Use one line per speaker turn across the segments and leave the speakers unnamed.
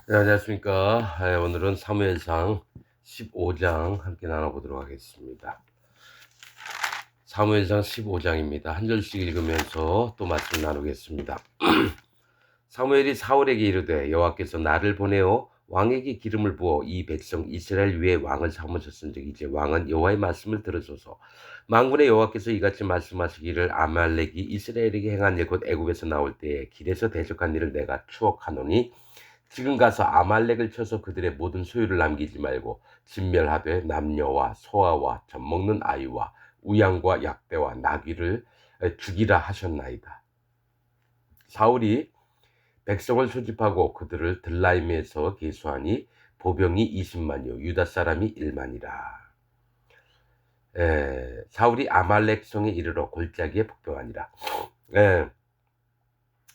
네, 안녕하십니까. 오늘은 사무엘상 15장 함께 나눠보도록 하겠습니다. 사무엘상 15장입니다. 한 절씩 읽으면서 또 말씀 나누겠습니다. 사무엘이 사울에게 이르되 여호와께서 나를 보내어 왕에게 기름을 부어 이 백성 이스라엘 위에 왕을 삼으셨은즉 이제 왕은 여호와의 말씀을 들으소서. 만군의 여호와께서 이같이 말씀하시기를 아말렉이 이스라엘에게 행한 일 곧 애굽에서 나올 때에 길에서 대적한 일을 내가 추억하노니 지금 가서 아말렉을 쳐서 그들의 모든 소유를 남기지 말고 진멸하되 남녀와 소아와 젖먹는 아이와 우양과 약대와 나귀를 죽이라 하셨나이다. 사울이 백성을 소집하고 그들을 들라임에서 계수하니 보병이 20만이요 유다 사람이 1만이라. 사울이 아말렉 성에 이르러 골짜기에 복병하니라.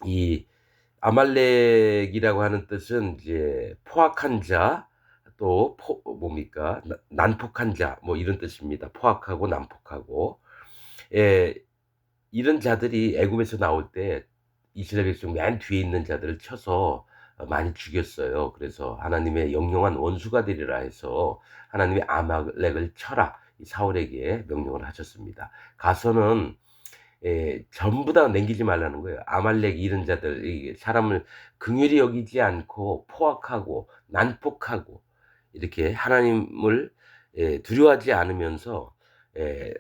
이 아말렉이라고 하는 뜻은 이제 포악한 자, 또 뭡니까? 난폭한 자, 뭐 이런 뜻입니다. 포악하고 난폭하고. 예, 이런 자들이 애굽에서 나올 때 이스라엘 백성 맨 뒤에 있는 자들을 쳐서 많이 죽였어요. 그래서 하나님의 영영한 원수가 되리라 해서 하나님이 아말렉을 쳐라 이 사울에게 명령을 하셨습니다. 가서는 전부 다 남기지 말라는 거예요. 아말렉 이런 자들, 이 사람을 긍휼히 여기지 않고 포악하고 난폭하고 이렇게 하나님을 두려워하지 않으면서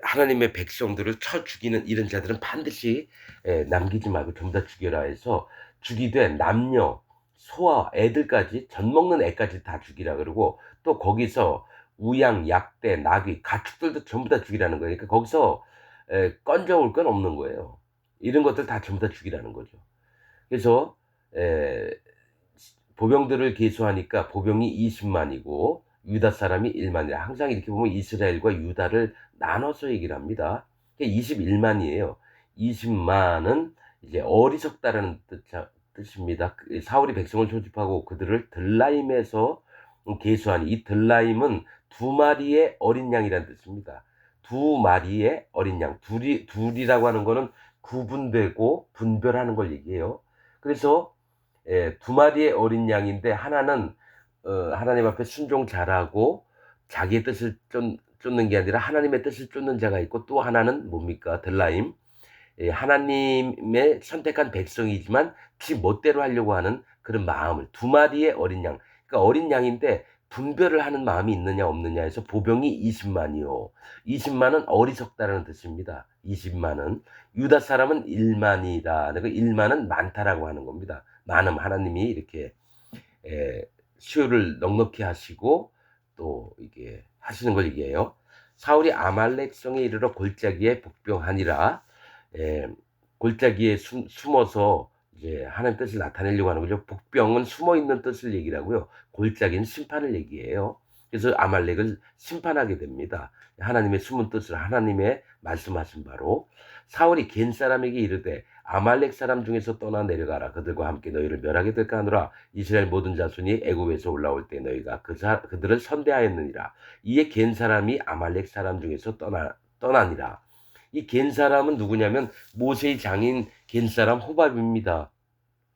하나님의 백성들을 쳐 죽이는 이런 자들은 반드시 남기지 말고 전부 다 죽여라 해서 죽이되 남녀, 소아, 애들까지 젖먹는 애까지 다 죽이라 그러고 또 거기서 우양, 약대, 나귀, 가축들도 전부 다 죽이라는 거예요. 그러니까 거기서 건져올 건 없는 거예요. 이런 것들 다 전부 다 죽이라는 거죠. 그래서 에, 보병들을 계수하니까 보병이 20만이고 유다 사람이 1만이라. 항상 이렇게 보면 이스라엘과 유다를 나눠서 얘기를 합니다. 21만이에요. 20만은 이제 어리석다라는 뜻입니다. 사울이 백성을 소집하고 그들을 들라임에서 계수하니 이 들라임은 두 마리의 어린 양이라는 뜻입니다. 두 마리의 어린 양. 둘이라고 하는 거는 구분되고 분별하는 걸 얘기해요. 그래서 두 마리의 어린 양인데 하나는 하나님 앞에 순종 잘하고 자기의 뜻을 쫓는 게 아니라 하나님의 뜻을 쫓는 자가 있고 또 하나는 뭡니까? 들라임. 하나님의 선택한 백성이지만 지 멋대로 하려고 하는 그런 마음을 두 마리의 어린 양. 그러니까 어린 양인데 분별을 하는 마음이 있느냐 없느냐 해서 보병이 20만이요. 20만은 어리석다라는 뜻입니다. 20만은 유다 사람은 1만이다. 그 1만은 많다라고 하는 겁니다. 많음 하나님이 이렇게 수요를 넉넉히 하시고 또 이게 하시는 걸 얘기해요. 사울이 아말렉 성에 이르러 골짜기에 복병하니라. 예, 골짜기에 숨어서 이제 하나님 뜻을 나타내려고 하는 거죠. 복병은 숨어 있는 뜻을 얘기를 하고요. 골짜기는 심판을 얘기해요. 그래서 아말렉을 심판하게 됩니다. 하나님의 숨은 뜻을 하나님의 말씀하신 바로 사울이 겐 사람에게 이르되 아말렉 사람 중에서 떠나 내려가라. 그들과 함께 너희를 멸하게 될까 하노라. 이스라엘 모든 자손이 애굽에서 올라올 때 너희가 그들을 선대하였느니라. 이에 겐 사람이 아말렉 사람 중에서 떠나니라. 이 겐 사람은 누구냐면 모세의 장인 겐 사람 호밥입니다.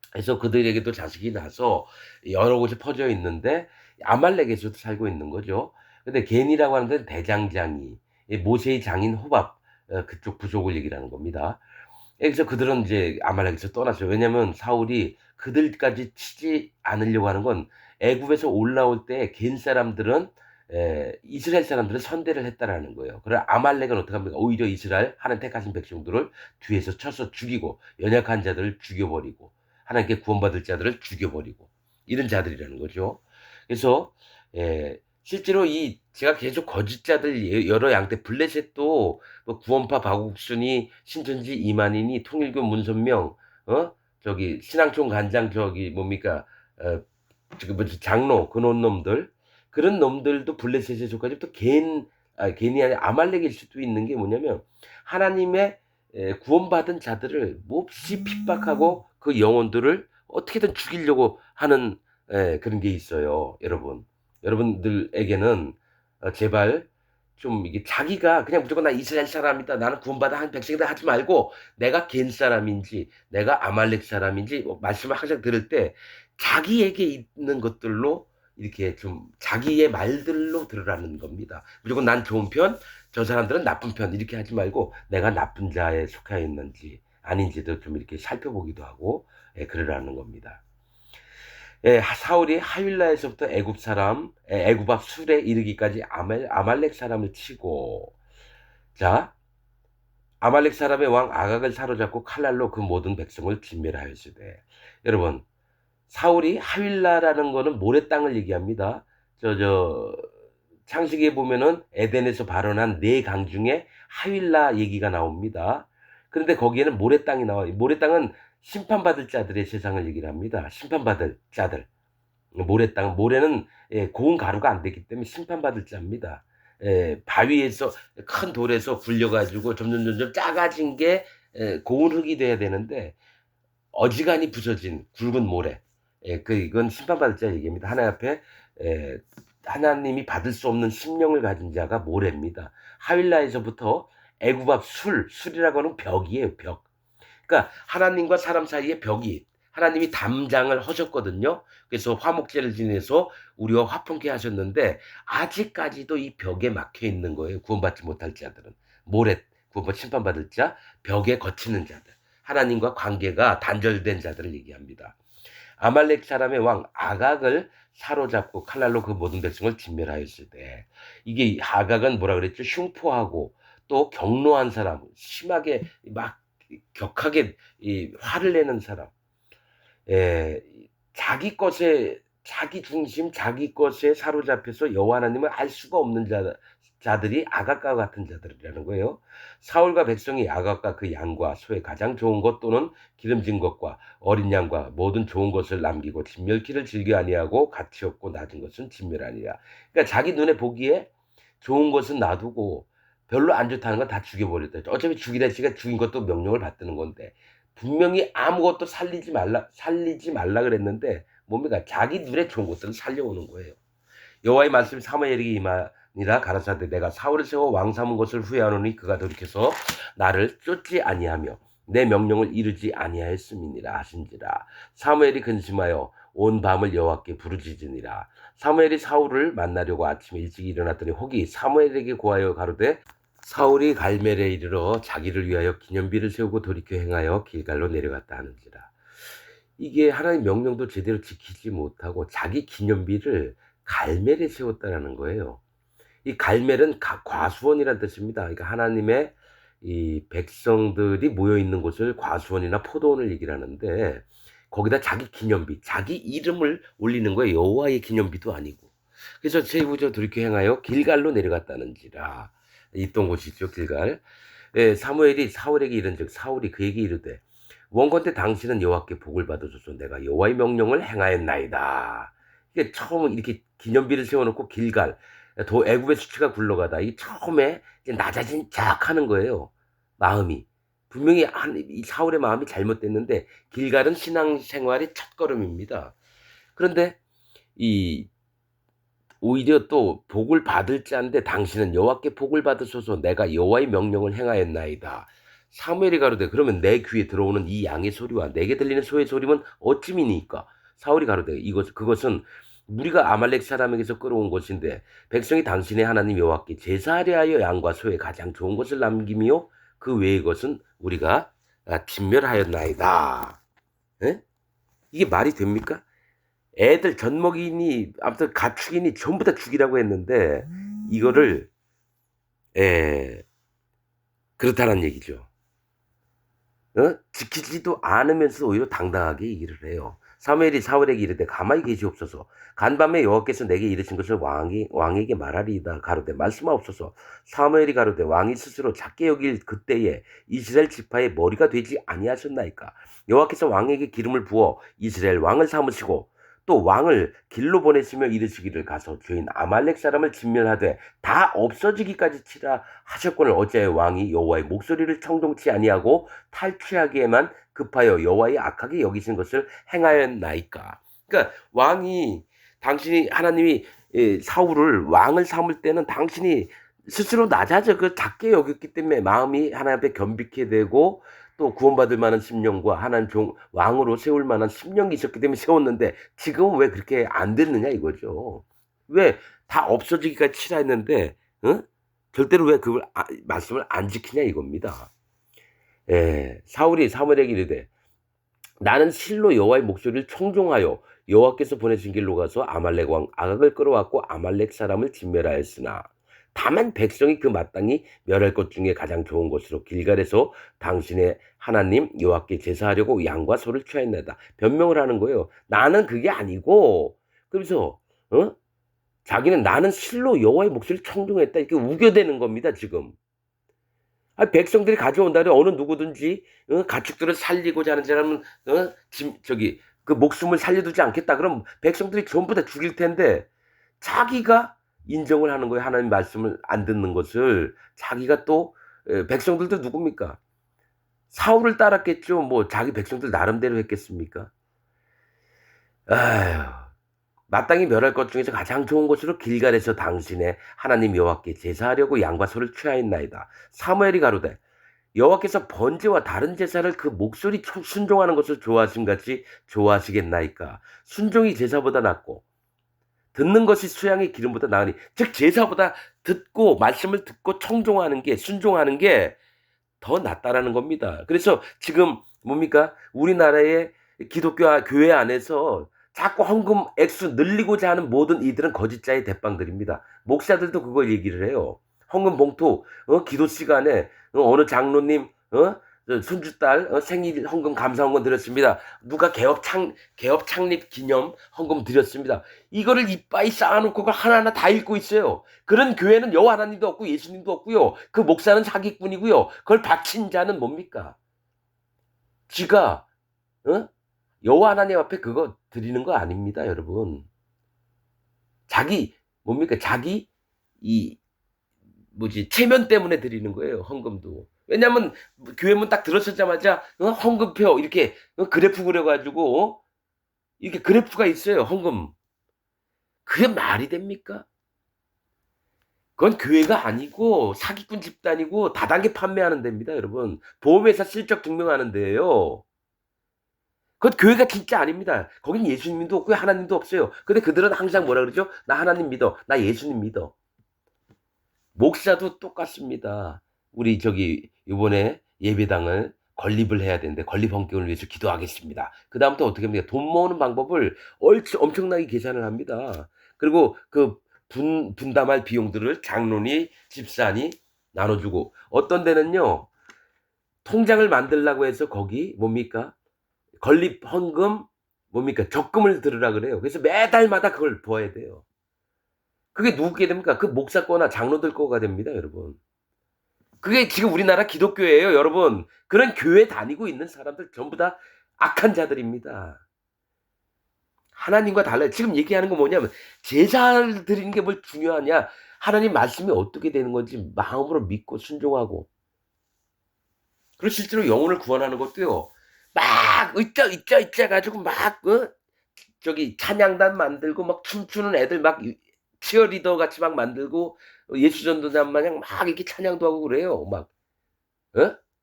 그래서 그들에게도 자식이 나서 여러 곳에 퍼져 있는데 아말렉에서도 살고 있는 거죠. 근데 겐이라고 하는 데는 대장장이, 모세의 장인 호밥, 그쪽 부족을 얘기를 하는 겁니다. 그래서 그들은 이제 아말렉에서 떠났어요. 왜냐면 사울이 그들까지 치지 않으려고 하는 건 애굽에서 올라올 때 겐 사람들은 이스라엘 사람들은 선대를 했다라는 거예요. 그래 아말렉은 어떻게 합니까? 오히려 이스라엘 하나님 택하신 백성들을 뒤에서 쳐서 죽이고 연약한 자들을 죽여버리고 하나님께 구원받을 자들을 죽여버리고 이런 자들이라는 거죠. 그래서 실제로 이 제가 계속 거짓자들 여러 양떼 블레셋도 뭐 구원파 박욱순이 신천지 이만희니 통일교 문선명 저기 신앙촌 간장 저기 뭡니까 지금 뭐 장로 그런 놈들 그런 놈들도 블레셋에 속하지 또 겐이 아니라 아말렉일 수도 있는 게 뭐냐면 하나님의 구원받은 자들을 몹시 핍박하고 그 영혼들을 어떻게든 죽이려고 하는 그런 게 있어요, 여러분. 여러분들에게는 제발 좀 이게 자기가 그냥 무조건 나 이스라엘 사람이다. 나는 구원받아 한 백성이다 하지 말고 내가 겐 사람인지 내가 아말렉 사람인지 뭐 말씀을 항상 들을 때 자기에게 있는 것들로 이렇게 좀 자기의 말들로 들으라는 겁니다. 무조건 난 좋은 편, 저 사람들은 나쁜 편 이렇게 하지 말고 내가 나쁜 자에 속해 있는지 아닌지도 좀 이렇게 살펴보기도 하고 그러라는 겁니다. 사울이 하윌라에서부터 애굽 사람, 애굽 앞 술에 이르기까지 아말렉 사람을 치고 자 아말렉 사람의 왕 아각을 사로잡고 칼날로 그 모든 백성을 진멸하였으되 여러분 사울이 하윌라라는 거는 모래 땅을 얘기합니다. 저 창세기에 보면은 에덴에서 발원한 네 강 중에 하윌라 얘기가 나옵니다. 그런데 거기에는 모래 땅이 나와요. 모래 땅은 심판받을 자들의 세상을 얘기를 합니다. 심판받을 자들. 모래 땅, 모래는 고운 가루가 안 되기 때문에 심판받을 자입니다. 바위에서 큰 돌에서 굴려가지고 점점 작아진 게 고운 흙이 돼야 되는데 어지간히 부서진 굵은 모래. 이건 심판받을 자 얘기입니다. 하나님 앞에 하나님이 받을 수 없는 심령을 가진 자가 모래입니다. 하윌라에서부터 애굽 앞 술이라고 하는 벽이에요, 벽. 그러니까 하나님과 사람 사이에 벽이 하나님이 담장을 하셨거든요. 그래서 화목제를 지내서 우리와 화평케 하셨는데 아직까지도 이 벽에 막혀 있는 거예요. 구원받지 못할 자들은 모래 구원받 심판받을 자 벽에 거치는 자들 하나님과 관계가 단절된 자들을 얘기합니다. 아말렉 사람의 왕 아각을 사로잡고 칼날로 그 모든 백성을 진멸하였을 때 이게 아각은 뭐라 그랬죠? 흉포하고 또 경노한 사람 심하게 막 격하게 화를 내는 사람 자기 것에 자기 중심 자기 것에 사로잡혀서 여호와 하나님을 알 수가 없는 자들이 아각과 같은 자들이라는 거예요. 사울과 백성이 아각과 그 양과 소의 가장 좋은 것 또는 기름진 것과 어린 양과 모든 좋은 것을 남기고 진멸기를 즐겨 아니하고 가치 없고 낮은 것은 진멸하니라. 그러니까 자기 눈에 보기에 좋은 것은 놔두고 별로 안 좋다는 건 다 죽여버렸다. 어차피 죽이라 씨가 죽인 것도 명령을 받드는 건데 분명히 아무것도 살리지 말라 그랬는데 뭡니까? 자기 눈에 좋은 것들은 살려오는 거예요. 여호와의 말씀이 사무엘에게 임하니라 가라사대 내가 사울을 세워 왕 삼은 것을 후회하노니 그가 돌이켜서 나를 쫓지 아니하며 내 명령을 이루지 아니하였음이니라 하신지라. 사무엘이 근심하여 온 밤을 여호와께 부르짖으니라. 사무엘이 사울을 만나려고 아침에 일찍 일어났더니 혹이 사무엘에게 고하여 가로되 사울이 갈멜에 이르러 자기를 위하여 기념비를 세우고 돌이켜 행하여 길갈로 내려갔다 하는지라. 이게 하나님 명령도 제대로 지키지 못하고 자기 기념비를 갈멜에 세웠다라는 거예요. 이 갈멜은 과수원이라는 뜻입니다. 그러니까 하나님의 이 백성들이 모여 있는 곳을 과수원이나 포도원을 얘기를 하는데 거기다 자기 기념비, 자기 이름을 올리는 거예요. 여호와의 기념비도 아니고. 그래서 제2조 돌이켜 행하여 길갈로 내려갔다는지라. 있던 곳이죠, 길갈. 사무엘이 사울에게 이른즉 사울이 그에게 이르되 원컨대 당신은 여호와께 복을 받으소서 내가 여호와의 명령을 행하였나이다. 이게 처음 이렇게 기념비를 세워놓고 길갈 애굽의 수치가 굴러가다 이 처음에 이제 낮아진 척 하는 거예요. 마음이 분명히 이 사울의 마음이 잘못됐는데 길갈은 신앙생활의 첫걸음입니다. 그런데 이 오히려 또 복을 받을 자인데 당신은 여호와께 복을 받으소서 내가 여호와의 명령을 행하였나이다. 사무엘이 가로되 그러면 내 귀에 들어오는 이 양의 소리와 내게 들리는 소의 소리는 어찌미니까? 사울이 가로되 그것은 우리가 아말렉 사람에게서 끌어온 것인데 백성이 당신의 하나님 여호와께 제사하려 하여 양과 소의 가장 좋은 것을 남기며 그 외의 것은 우리가 진멸하였나이다. 에? 이게 말이 됩니까? 애들 젖먹이니 아무튼 가축이니 전부 다 죽이라고 했는데 이거를 그렇다는 얘기죠. 지키지도 않으면서 오히려 당당하게 얘기를 해요. 사무엘이 사울에게 이르되 가만히 계시옵소서. 간밤에 여호와께서 내게 이르신 것을 왕에게 말하리이다. 가로되 말씀하옵소서. 사무엘이 가로되 왕이 스스로 작게 여길 그때에 이스라엘 지파의 머리가 되지 아니하셨나이까. 여호와께서 왕에게 기름을 부어 이스라엘 왕을 삼으시고 또 왕을 길로 보내시며 이르시기를 가서 주인 아말렉 사람을 진멸하되 다 없어지기까지 치라 하셨거늘 어찌하여 왕이 여호와의 목소리를 청종치 아니하고 탈취하기에만 급하여 여호와의 악하게 여기신 것을 행하였나이까. 그러니까 왕이 당신이 하나님이 사울을 왕을 삼을 때는 당신이 스스로 낮아져 작게 여겼기 때문에 마음이 하나님 앞에 겸비케 되고 또 구원받을 만한 심령과 하나님 왕으로 세울 만한 심령이 있었기 때문에 세웠는데 지금은 왜 그렇게 안 됐느냐 이거죠. 왜 다 없어지기까지 치라했는데 절대로 왜 그걸 말씀을 안 지키냐 이겁니다. 예. 사울이 사무엘에게 이르되 나는 실로 여호와의 목소리를 청종하여 여호와께서 보내신 길로 가서 아말렉 왕 아각을 끌어왔고 아말렉 사람을 진멸하였으나 다만 백성이 그 마땅히 멸할 것 중에 가장 좋은 것으로 길갈에서 당신의 하나님 여호와께 제사하려고 양과 소를 취하였나이다. 변명을 하는 거예요. 나는 그게 아니고 그러면서 자기는 나는 실로 여호와의 목소리를 청종했다 이렇게 우겨대는 겁니다 지금. 백성들이 가져온다면 어느 누구든지 가축들을 살리고자 하는 사람은 그 목숨을 살려두지 않겠다. 그럼 백성들이 전부 다 죽일 텐데 자기가 인정을 하는 거예요. 하나님 말씀을 안 듣는 것을. 자기가 또 백성들도 누굽니까? 사울을 따랐겠죠. 뭐 자기 백성들 나름대로 했겠습니까? 아휴. 마땅히 멸할 것 중에서 가장 좋은 것으로 길갈에서 당신의 하나님 여호와께 제사하려고 양과 소를 취하였나이다. 사무엘이 가로되 여호와께서 번제와 다른 제사를 그 목소리 순종하는 것을 좋아하심같이 좋아하시겠나이까. 순종이 제사보다 낫고 듣는 것이 수양의 기름보다 나으니 즉 제사보다 듣고 말씀을 듣고 청종하는 게 순종하는 게 더 낫다라는 겁니다. 그래서 지금 뭡니까? 우리나라의 기독교 교회 안에서 자꾸 헌금 액수 늘리고자 하는 모든 이들은 거짓자의 대빵들입니다. 목사들도 그걸 얘기를 해요. 헌금 봉투 기도 시간에 어느 장로님 손주딸 생일 헌금 감사 헌금 드렸습니다. 누가 개업 창립 기념 헌금 드렸습니다. 이거를 이빠이 쌓아놓고 그걸 하나하나 다 읽고 있어요. 그런 교회는 여호와 하나님도 없고 예수님도 없고요. 그 목사는 사기꾼이고요. 그걸 바친 자는 뭡니까? 지가 여호와 하나님 앞에 그거 드리는 거 아닙니다, 여러분. 자기 뭡니까? 자기 체면 때문에 드리는 거예요, 헌금도. 왜냐면 교회 문 딱 들어서자마자 헌금표 이렇게 그래프 그려 가지고 이렇게 그래프가 있어요, 헌금. 그게 말이 됩니까? 그건 교회가 아니고 사기꾼 집단이고 다단계 판매하는 데입니다, 여러분. 보험회사 실적 증명하는 데예요. 그건 교회가 진짜 아닙니다. 거긴 예수님도 없고요, 하나님도 없어요. 근데 그들은 항상 뭐라 그러죠? 나 하나님 믿어. 나 예수님 믿어. 목사도 똑같습니다. 우리 요번에 예배당을 건립을 해야 되는데 건립 헌금을 위해서 기도하겠습니다. 그다음부터 어떻게 합니까? 돈 모으는 방법을 엄청나게 계산을 합니다. 그리고 그 분담할 비용들을 장로니 집사니 나눠주고 어떤 데는요 통장을 만들라고 해서 거기 뭡니까? 건립 헌금 뭡니까? 적금을 들으라 그래요. 그래서 매달마다 그걸 부어야 돼요. 그게 누구게 됩니까? 그 목사 거나 장로들 거가 됩니다, 여러분. 그게 지금 우리나라 기독교예요, 여러분. 그런 교회 다니고 있는 사람들 전부 다 악한 자들입니다. 하나님과 달라요. 지금 얘기하는 건 뭐냐면 제사를 드리는 게 뭘 중요하냐? 하나님 말씀이 어떻게 되는 건지 마음으로 믿고 순종하고 그리고 실제로 영혼을 구원하는 것도요. 막 으쌰 가지고 막 찬양단 만들고 막 춤추는 애들 막 치어리더 같이 막 만들고 예수 전도단 마냥 막 이렇게 찬양도 하고 그래요. 막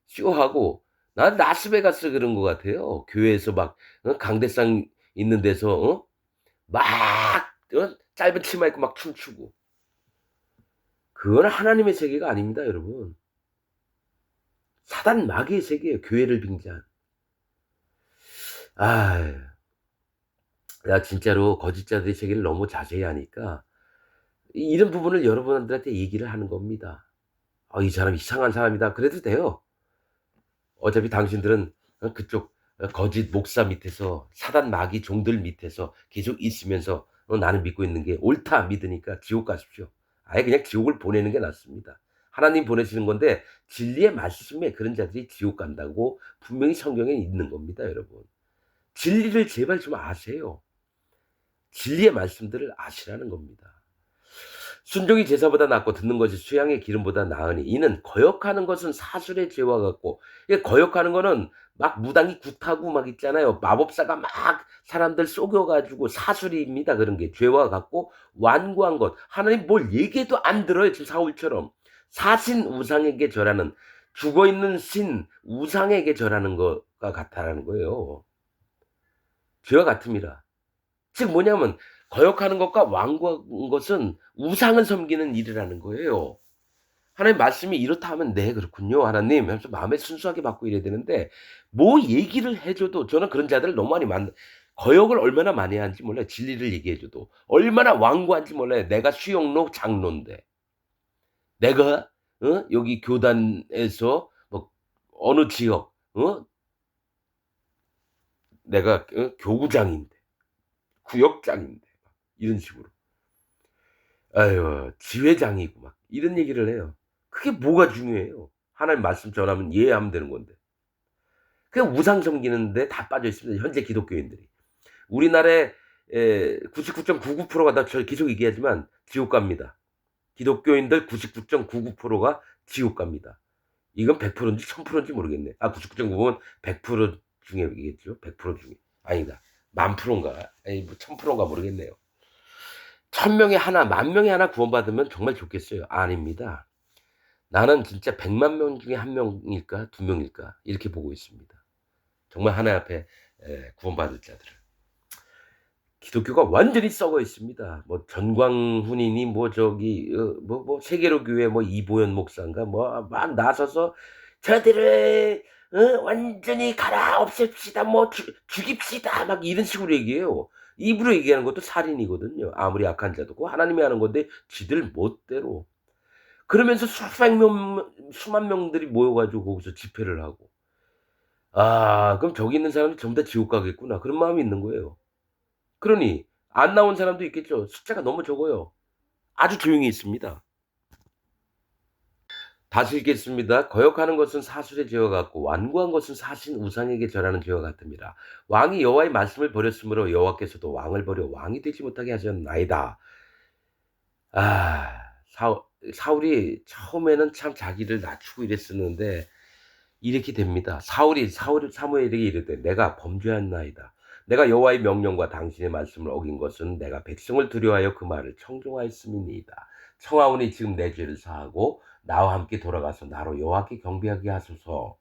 쇼하고 난 라스베가스 그런 것 같아요. 교회에서 막 강대상 있는 데서 막 짧은 치마 입고 막 춤추고 그건 하나님의 세계가 아닙니다, 여러분. 사단 마귀의 세계예요. 교회를 빙자한. 나 진짜로 거짓자들의 세계를 너무 자세히 하니까 이런 부분을 여러분들한테 얘기를 하는 겁니다. 이 사람 이상한 사람이다. 그래도 돼요. 어차피 당신들은 그쪽 거짓 목사 밑에서 사단 마귀 종들 밑에서 계속 있으면서 나는 믿고 있는 게 옳다 믿으니까 지옥 가십시오. 아예 그냥 지옥을 보내는 게 낫습니다. 하나님 보내시는 건데 진리의 말씀에 그런 자들이 지옥 간다고 분명히 성경에 있는 겁니다, 여러분. 진리를 제발 좀 아세요. 진리의 말씀들을 아시라는 겁니다. 순종이 제사보다 낫고 듣는 것이 수양의 기름보다 나으니 이는 거역하는 것은 사술의 죄와 같고 거역하는 거는 막 무당이 굿하고 막 있잖아요. 마법사가 막 사람들 속여가지고 사술입니다. 그런 게 죄와 같고 완고한 것. 하나님 뭘 얘기해도 안 들어요. 지금 사울처럼. 사신 우상에게 절하는 죽어있는 신 우상에게 절하는 것과 같다라는 거예요. 죄와 같음이라. 즉 뭐냐면 거역하는 것과 완고한 것은 우상을 섬기는 일이라는 거예요. 하나님 말씀이 이렇다 하면 "네 그렇군요 하나님." 하면서 마음에 순수하게 받고 이래야 되는데 뭐 얘기를 해 줘도 저는 그런 자들을 너무 많이 거역을 얼마나 많이 하는지 몰라요. 진리를 얘기해 줘도. 얼마나 완고한지 몰라요. 내가 수영로 장로인데. 내가 여기 교단에서 뭐 어느 지역 내가 교구장인데 구역장인데 이런 식으로. 아유 지회장이고 막 이런 얘기를 해요. 그게 뭐가 중요해요. 하나님 말씀 전하면 이해하면 되는 건데. 그냥 우상 섬기는 데 다 빠져 있습니다, 현재 기독교인들이. 우리나라의 99.99%가 다 저 계속 얘기하지만 지옥 갑니다. 기독교인들 99.99%가 지옥 갑니다. 이건 100% 인지 1000% 인지 모르겠네. 99.9는 100% 중에겠죠. 100% 중에. 아니다. 10,000% 인가? 아니 뭐 1000% 인가 모르겠네요. 1000명에 하나, 10,000명에 하나 구원받으면 정말 좋겠어요. 아닙니다. 나는 진짜 100만 명 중에 1 명일까 2 명일까 이렇게 보고 있습니다. 정말 하나님 앞에 구원받을 자들을. 기독교가 완전히 썩어 있습니다. 뭐 전광훈이니 뭐 저기 세계로 교회 뭐 이보연 목사인가 뭐 막 나서서 "저들을 완전히 갈아 없앱시다. 뭐 죽입시다." 막 이런 식으로 얘기해요. 입으로 얘기하는 것도 살인이거든요. 아무리 악한 자도. 그거 하나님이 하는 건데 지들 멋대로. 그러면서 수만 명들이 모여 가지고 거기서 집회를 하고. 아 그럼 저기 있는 사람들 전부 다 지옥 가겠구나. 그런 마음이 있는 거예요. 그러니 안 나온 사람도 있겠죠. 숫자가 너무 적어요. 아주 조용히 있습니다. 다시 읽겠습니다. 거역하는 것은 사술의 죄와 같고 완고한 것은 사신 우상에게 절하는 죄와 같음이라. 왕이 여호와의 말씀을 버렸으므로 여호와께서도 왕을 버려 왕이 되지 못하게 하셨나이다. 아 사울이 처음에는 참 자기를 낮추고 이랬었는데 이렇게 됩니다. 사울이 사무엘에게 이르되 내가 범죄하였나이다. 내가 여호와의 명령과 당신의 말씀을 어긴 것은 내가 백성을 두려워하여 그 말을 청종하였음이니이다. 청하오니 지금 내 죄를 사하고 나와 함께 돌아가서 나로 여호와께 경배하게 하소서.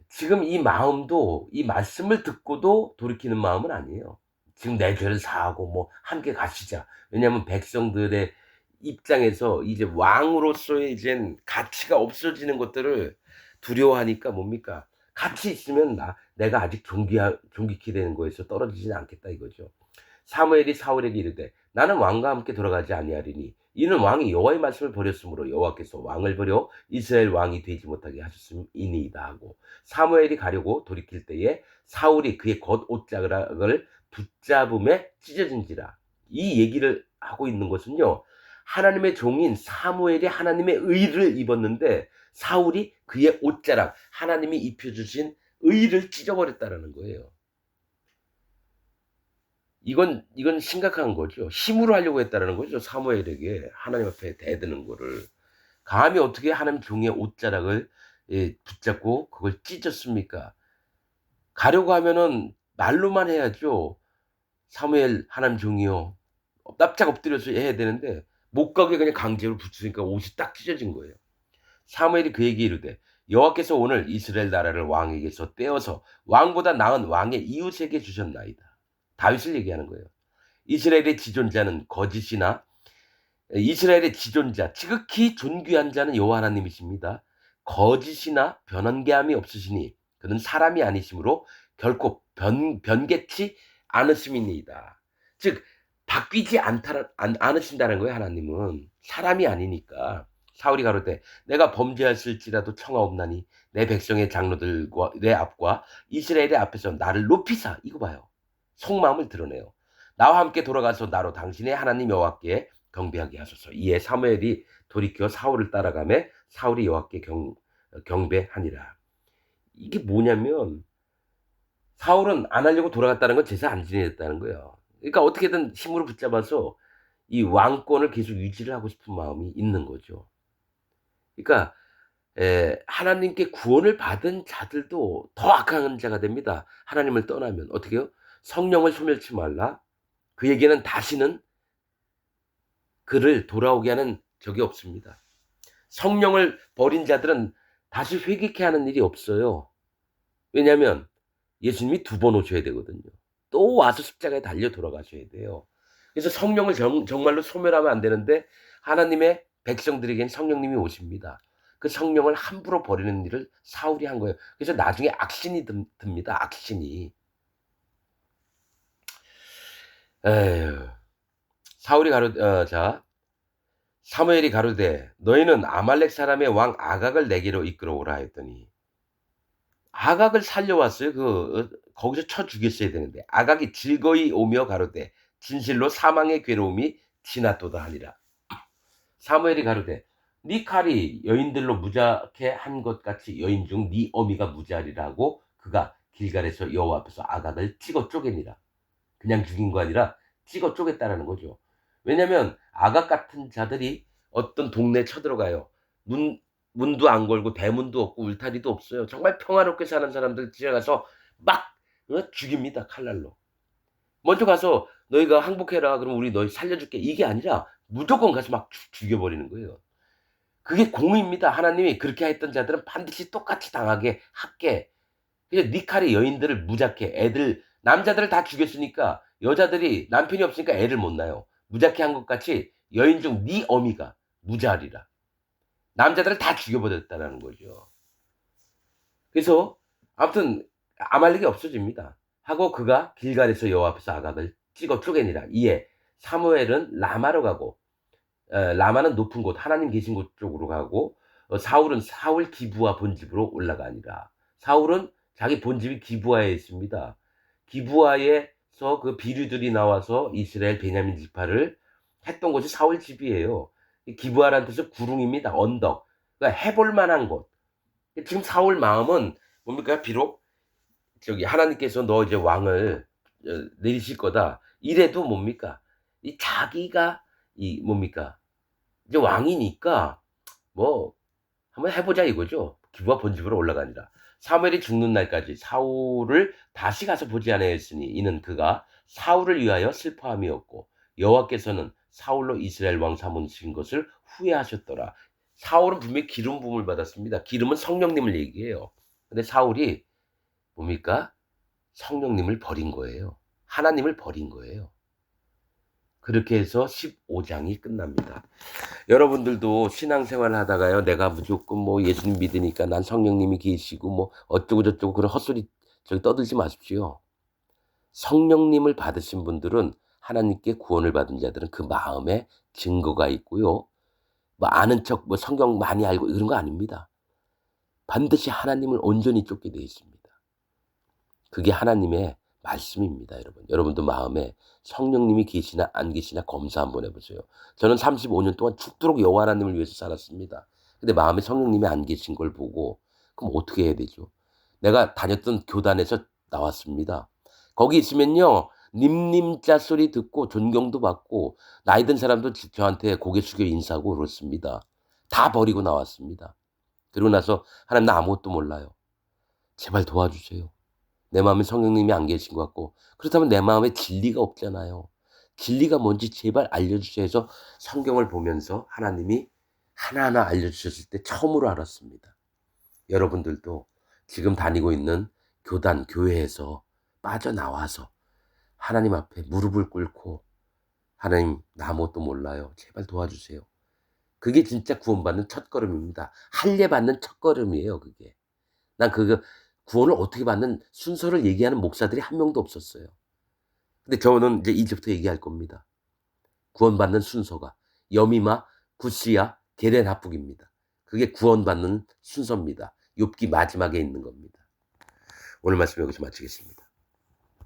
지금 이 마음도 이 말씀을 듣고도 돌이키는 마음은 아니에요. 지금 내 죄를 사하고 뭐 함께 가시자. 왜냐하면 백성들의 입장에서 이제 왕으로서의 이젠 가치가 없어지는 것들을 두려워하니까 뭡니까? 같이 있으면 내가 아직 존귀케 되는 거에서 떨어지지는 않겠다 이거죠. 사무엘이 사울에게 이르되 나는 왕과 함께 돌아가지 아니하리니 이는 왕이 여호와의 말씀을 버렸으므로 여호와께서 왕을 버려 이스라엘 왕이 되지 못하게 하셨음이니이다 하고 사무엘이 가려고 돌이킬 때에 사울이 그의 겉옷자락을 붙잡음에 찢어진지라. 이 얘기를 하고 있는 것은요. 하나님의 종인 사무엘이 하나님의 의를 입었는데 사울이 그의 옷자락 하나님이 입혀주신 의를 찢어버렸다라는 거예요. 이건 심각한 거죠. 힘으로 하려고 했다라는 거죠. 사무엘에게 하나님 앞에 대드는 거를. 감히 어떻게 하나님 종의 옷자락을 붙잡고 그걸 찢었습니까? 가려고 하면은 말로만 해야죠. 사무엘 하나님 종이요. 납작 엎드려서 해야 되는데 못 가게 그냥 강제로 붙이니까 옷이 딱 찢어진 거예요. 사무엘이 그에게 이르되 여호와께서 오늘 이스라엘 나라를 왕에게서 떼어서 왕보다 나은 왕의 이웃에게 주셨나이다. 다윗을 얘기하는 거예요. 이스라엘의 지존자는 거짓이나 이스라엘의 지존자 지극히 존귀한 자는 여호와 하나님이십니다. 거짓이나 변언계함이 없으시니 그는 사람이 아니시므로 결코 변개치 않으심이니이다. 즉 바뀌지 않으신다는 거예요. 하나님은 사람이 아니니까. 사울이 가로되 내가 범죄하였을지라도 청하옵나니 내 백성의 장로들과 내 앞과 이스라엘의 앞에서 나를 높이사. 이거 봐요. 속마음을 드러내요. 나와 함께 돌아가서 나로 당신의 하나님 여호와께 경배하게 하소서. 이에 사무엘이 돌이켜 사울을 따라가매 사울이 여호와께 경배하니라. 이게 뭐냐면 사울은 안 하려고 돌아갔다는 건 제사 안 지냈다는 거예요. 그러니까 어떻게든 힘으로 붙잡아서 이 왕권을 계속 유지를 하고 싶은 마음이 있는 거죠. 그러니까 하나님께 구원을 받은 자들도 더 악한 자가 됩니다. 하나님을 떠나면 어떻게 해요? 성령을 소멸치 말라. 그에게는 다시는 그를 돌아오게 하는 적이 없습니다. 성령을 버린 자들은 다시 회개케 하는 일이 없어요. 왜냐하면 예수님이 두 번 오셔야 되거든요. 또 와서 십자가에 달려 돌아가셔야 돼요. 그래서 성령을 정말로 소멸하면 안 되는데 하나님의 백성들에겐 성령님이 오십니다. 그 성령을 함부로 버리는 일을 사울이 한 거예요. 그래서 나중에 악신이 듭니다. 악신이. 에휴. 사울이 사무엘이 가로되 너희는 아말렉 사람의 왕 아각을 내게로 이끌어오라 했더니 아각을 살려왔어요. 거기서 쳐 죽였어야 되는데 아각이 즐거이 오며 가로되 진실로 사망의 괴로움이 지났도다 하니라. 사무엘이 가로되 네 칼이 여인들로 무자케 한 것 같이 여인 중 네 어미가 무자리라 하고 그가 길갈에서 여호와 앞에서 아각을 찍어 쪼개니라. 그냥 죽인 거 아니라 찍어 쪼갰다라는 거죠. 왜냐하면 아각 같은 자들이 어떤 동네에 쳐들어가요. 문도 안 걸고 대문도 없고 울타리도 없어요. 정말 평화롭게 사는 사람들 들어가서 막 죽입니다. 칼날로. 먼저 가서 "너희가 항복해라. 그럼 우리 너희 살려줄게." 이게 아니라 무조건 가서 막 죽여버리는 거예요. 그게 공의입니다. 하나님이 그렇게 했던 자들은 반드시 똑같이 당하게 할게. 그래서 네 칼에 여인들을 무자케 애들 남자들을 다 죽였으니까 여자들이 남편이 없으니까 애를 못 낳아요. 무자케 한 것 같이 여인 중 네 어미가 무자리라. 남자들을 다 죽여버렸다라는 거죠. 그래서 아무튼 아말렉이 없어집니다. 하고 그가 길갈에서 여호와 앞에서 아각을 찍어 쪼개니라. 이에 사무엘은 라마로 가고 라마는 높은 곳 하나님 계신 곳 쪽으로 가고 사울은 사울 기브아 본집으로 올라가니라. 사울은 자기 본집이 기브아에 있습니다. 기브아에서 그 비류들이 나와서 이스라엘 베냐민 지파를 했던 곳이 사울 집이에요. 기브아라는 뜻은 구릉입니다. 언덕. 그러니까 해볼 만한 곳. 지금 사울 마음은 뭡니까? 비록 저기 하나님께서 너 이제 왕을 내리실 거다. 이래도 뭡니까? 이 자기가 이 뭡니까? 이제 왕이니까 뭐 한번 해보자 이거죠. 기브아 본집으로 올라가니라. 사무엘이 죽는 날까지 사울을 다시 가서 보지 아니하였으니 이는 그가 사울을 위하여 슬퍼함이었고 여호와께서는 사울로 이스라엘 왕 삼으신 것을 후회하셨더라. 사울은 분명히 기름 부음을 받았습니다. 기름은 성령님을 얘기해요. 근데 사울이 뭡니까? 성령님을 버린 거예요. 하나님을 버린 거예요. 그렇게 해서 15장이 끝납니다. 여러분들도 신앙생활을 하다가요, 내가 무조건 뭐 예수님 믿으니까 난 성령님이 계시고 뭐 어쩌고 저쩌고 그런 헛소리 저기 떠들지 마십시오. 성령님을 받으신 분들은 하나님께 구원을 받은 자들은 그 마음에 증거가 있고요. 뭐 아는 척 뭐 성경 많이 알고 이런 거 아닙니다. 반드시 하나님을 온전히 쫓게 되어 있습니다. 그게 하나님의 말씀입니다, 여러분. 여러분도 마음에 성령님이 계시나 안 계시나 검사 한번 해보세요. 저는 35년 동안 죽도록 여호와 하나님을 위해서 살았습니다. 근데 마음에 성령님이 안 계신 걸 보고 그럼 어떻게 해야 되죠? 내가 다녔던 교단에서 나왔습니다. 거기 있으면요. 님자 소리 듣고 존경도 받고 나이 든 사람도 저한테 고개 숙여 인사하고 그렇습니다. 다 버리고 나왔습니다. 그러고 나서 하나님 나 아무것도 몰라요. 제발 도와주세요. 내 마음에 성령님이 안 계신 것 같고 그렇다면 내 마음에 진리가 없잖아요. 진리가 뭔지 제발 알려주셔야 해서 성경을 보면서 하나님이 하나하나 알려주셨을 때 처음으로 알았습니다. 여러분들도 지금 다니고 있는 교단, 교회에서 빠져나와서 하나님 앞에 무릎을 꿇고 하나님 나 아무것도 몰라요. 제발 도와주세요. 그게 진짜 구원받는 첫걸음입니다. 할례 받는 첫걸음이에요. 그게. 난 그거 구원을 어떻게 받는 순서를 얘기하는 목사들이 한 명도 없었어요. 근데 저는 이제부터 얘기할 겁니다. 구원받는 순서가 여미마, 구시야, 게렌 합북입니다. 그게 구원받는 순서입니다. 욥기 마지막에 있는 겁니다. 오늘 말씀 여기서 마치겠습니다.